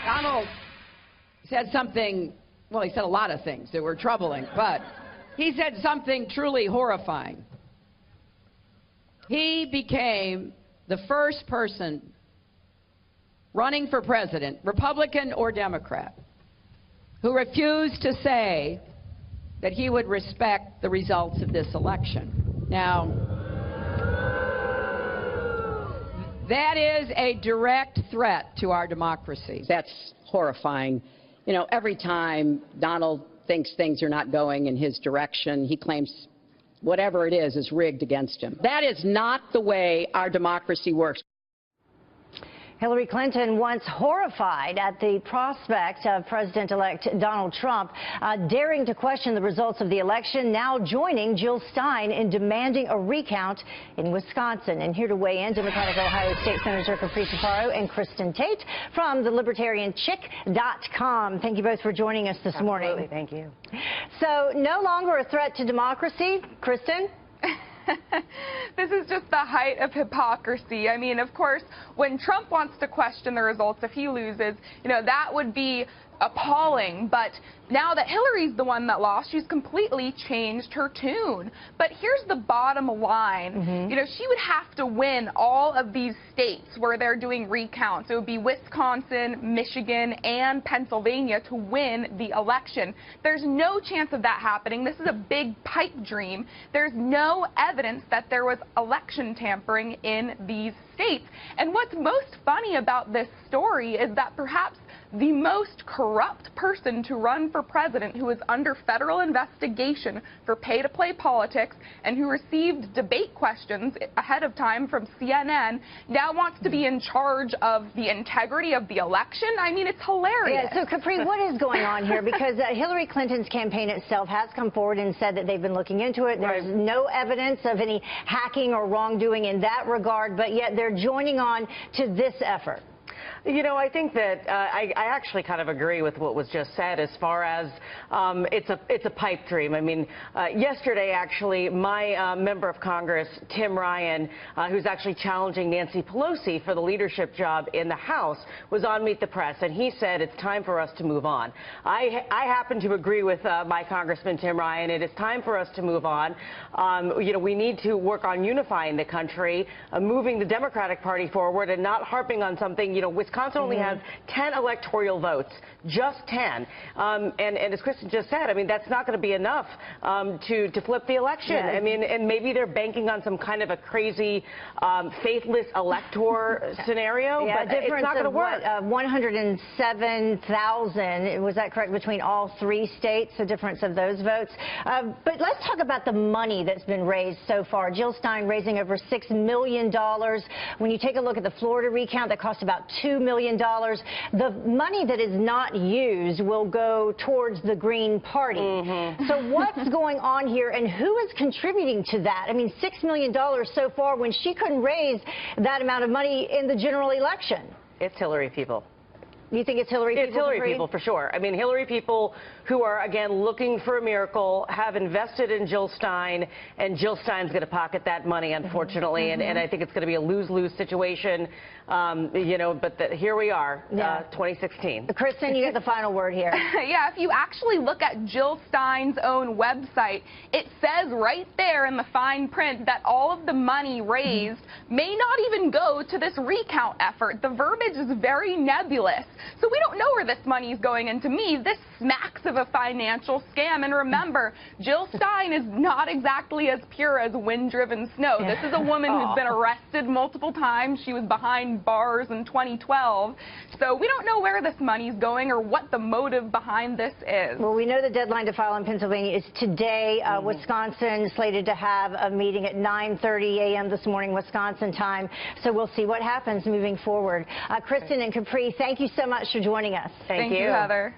Donald said something, well, he said a lot of things that were troubling, but he said something truly horrifying. He became the first person running for president, Republican or Democrat, who refused to say that he would respect the results of this election. Now, that is a direct threat to our democracy. That's horrifying. You know, every time Donald thinks things are not going in his direction, he claims whatever it is rigged against him. That is not the way our democracy works. Hillary Clinton, once horrified at the prospect of President-elect Donald Trump daring to question the results of the election, now joining Jill Stein in demanding a recount in Wisconsin. And here to weigh in, Democratic Ohio State Senator Capri Cifaro and Kristen Tate from the LibertarianChick.com. Thank you both for joining us this morning. Absolutely, thank you. So, no longer a threat to democracy, Kristen? This is just the height of hypocrisy. I mean, of course, when Trump wants to question the results, if he loses, you know, that would be appalling. But now that Hillary's the one that lost, she's completely changed her tune. But here's the bottom line. You know, she would have to win all of these states where they're doing recounts. It would be Wisconsin, Michigan, and Pennsylvania to win the election. There's no chance of that happening. This is a big pipe dream. There's no evidence that there was election tampering in these states. And what's most funny about this story is that perhaps the most corrupt person to run for president, who is under federal investigation for pay-to-play politics and who received debate questions ahead of time from CNN, now wants to be in charge of the integrity of the election. I mean, it's hilarious. Yeah, so, Capri, what is going on here? Because Hillary Clinton's campaign itself has come forward and said that they've been looking into it. There's no evidence of any hacking or wrongdoing in that regard, but yet they're joining on to this effort. You know, I think that I actually kind of agree with what was just said as far as it's a pipe dream. I mean, yesterday, actually, my member of Congress, Tim Ryan, who's actually challenging Nancy Pelosi for the leadership job in the House, was on Meet the Press, and he said it's time for us to move on. I happen to agree with my Congressman Tim Ryan. It is time for us to move on. You know, we need to work on unifying the country, moving the Democratic Party forward, and not harping on something. You know, Wisconsin only has 10 electoral votes, just 10. And as Kristen just said, I mean, that's not going to be enough to flip the election. Yeah. I mean, and maybe they're banking on some kind of a crazy faithless elector scenario, Yeah, but it's not going to work. 107,000, was that correct, between all three states, the difference of those votes? But let's talk about the money that's been raised so far. Jill Stein raising over $6 million. When you take a look at the Florida recount, that cost about $2 million. The money that is not used will go towards the Green Party. So what's going on here, and who is contributing to that? I mean, $6 million so far when she couldn't raise that amount of money in the general election. It's Hillary people. You think it's Hillary people? It's Hillary people, for sure. I mean, Hillary people who are, again, looking for a miracle, have invested in Jill Stein, and Jill Stein's going to pocket that money, unfortunately, and I think it's going to be a lose-lose situation, you know, but here we are, 2016. Kristen, you get the final word here. Yeah, if you actually look at Jill Stein's own website, it says right there in the fine print that all of the money raised may not even go to this recount effort. The verbiage is very nebulous. So we don't know where this money is going, and to me, this smacks of a financial scam. And remember, Jill Stein is not exactly as pure as wind-driven snow. This is a woman who's been arrested multiple times. She was behind bars in 2012. So we don't know where this money is going or what the motive behind this is. Well, we know the deadline to file in Pennsylvania is today. Wisconsin slated to have a meeting at 9:30 a.m. this morning, Wisconsin time. So we'll see what happens moving forward. Kristen and Capri, thank you so much for joining us. Thank you, Heather.